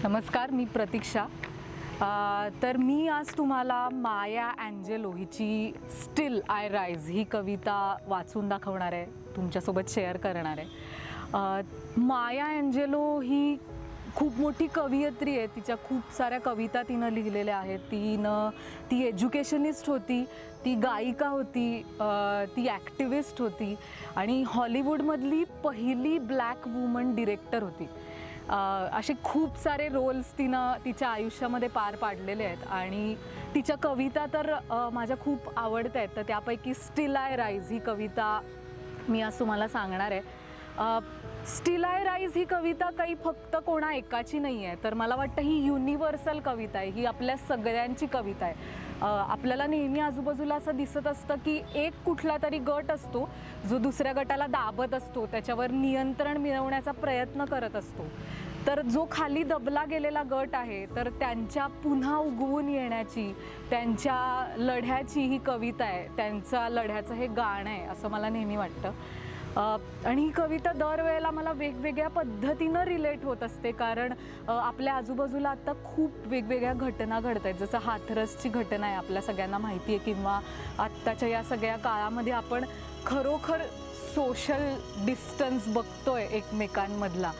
नमस्कार, मी प्रतीक्षा. तर मी आज तुम्हाला माया अँजेलो हिची स्टिल आय राईज ही कविता वाचून दाखवणार आहे, तुमच्यासोबत शेअर करणार आहे. माया अँजेलो ही खूप मोठी कवयित्री आहे. तिच्या खूप साऱ्या कविता तिनं लिहिलेल्या आहेत. ती एज्युकेशनिस्ट होती, ती गायिका होती, ती ॲक्टिविस्ट होती आणि हॉलिवूडमधली पहिली ब्लॅक वुमन डिरेक्टर होती. असे खूप सारे रोल्स तिनं तिच्या आयुष्यामध्ये पार पाडलेले आहेत आणि तिच्या कविता तर माझ्या खूप आवडत आहेत. तर त्यापैकी स्टिल आय राईज ही कविता मी आज तुम्हाला सांगणार आहे. स्टिल आय राईज ही कविता काही फक्त कोणा एकाची नाही आहे, तर मला वाटतं ही युनिव्हर्सल कविता आहे, ही आपल्या सगळ्यांची कविता आहे. आपल्याला नेहमी आजूबाजूला असं दिसत असतं की एक कुठला तरी गट असतो जो दुसऱ्या गटाला दाबत असतो, त्याच्यावर नियंत्रण मिळवण्याचा प्रयत्न करत असतो. तर जो खाली दबला गेलेला गट आहे, तर त्यांच्या पुन्हा उगवून येण्याची, त्यांच्या लढ्याची ही कविता आहे, त्यांचा लढ्याचं हे गाणं आहे असं मला नेहमी वाटतं. आणि ही कविता दरवेळेला मला वेगवेगळ्या पद्धतीनं रिलेट होत असते, कारण आपल्या आजूबाजूला आत्ता खूप वेगवेगळ्या घटना घडत आहेत. जसं हाथरसची घटना आहे, आपल्या सगळ्यांना माहिती आहे, किंवा आत्ताच्या या सगळ्या काळामध्ये आपण खरोखर सोशल डिस्टन्स बघतोय एकमेकांमधला.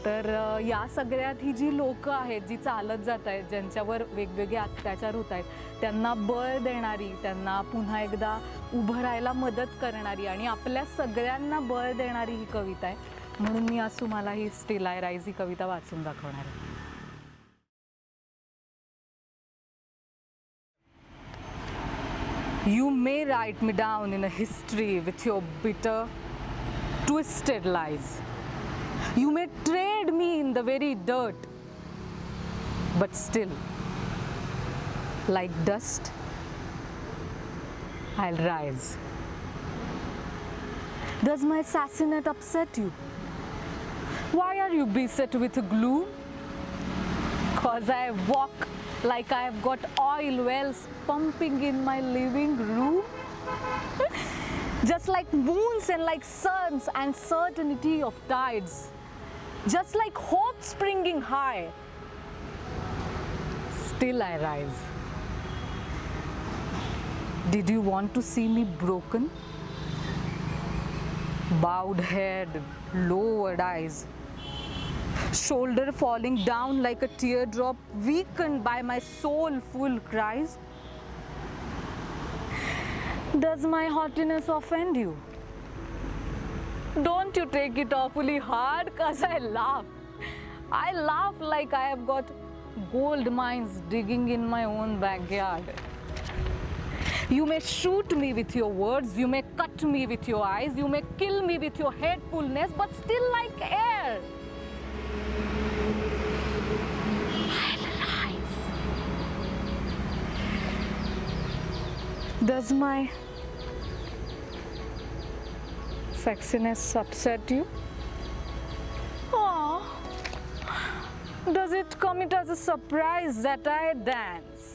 तर या सगळ्यात ही जी लोकं आहेत, जी चालत जात आहेत, ज्यांच्यावर वेगवेगळे अत्याचार होत आहेत, त्यांना बळ देणारी, त्यांना पुन्हा एकदा उभं राहायला मदत करणारी आणि आपल्या सगळ्यांना बळ देणारी ही कविता आहे. म्हणून मी आज तुम्हाला ही स्टिल आय राईज ही कविता वाचून दाखवणार आहे. You may write me down in a history with your bitter, twisted lies. You may trade me in the very dirt, but still, like dust, I'll rise. Does my assassinate upset you? Why are you beset with gloom? 'Cause I walk like I've got oil wells pumping in my living room? Just like moons and like suns and certainty of tides. Just like hope springing high, still I rise. Did you want to see me broken? Bowed head, lowered eyes, shoulder falling down like a teardrop, weakened by my soulful cries? Does my haughtiness offend you? Don't you take it awfully hard, 'cause I laugh. I laugh like I have got gold mines digging in my own backyard. You may shoot me with your words, you may cut me with your eyes, you may kill me with your hatefulness, but still like air, I'll rise. Does my sexiness upset you? Oh, does it come it as a surprise that I dance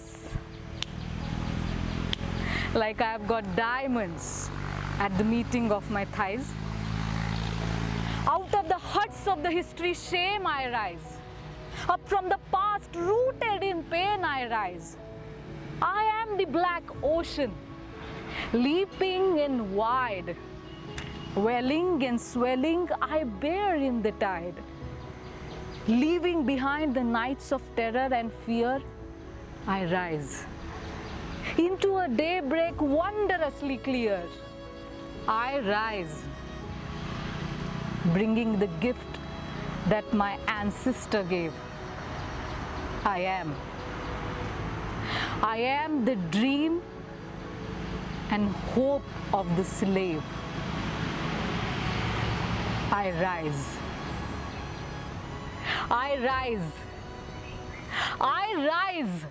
like I've got diamonds at the meeting of my thighs? Out of the huts of the history shame I rise. Up from the past rooted in pain I rise. I am the black ocean, leaping and wide. Welling and swelling I bear in the tide. Leaving behind the nights of terror and fear, I rise into a daybreak wondrously clear. I rise, bringing the gift that my ancestor gave. I am the dream and hope of the slave. I rise. I rise. I rise.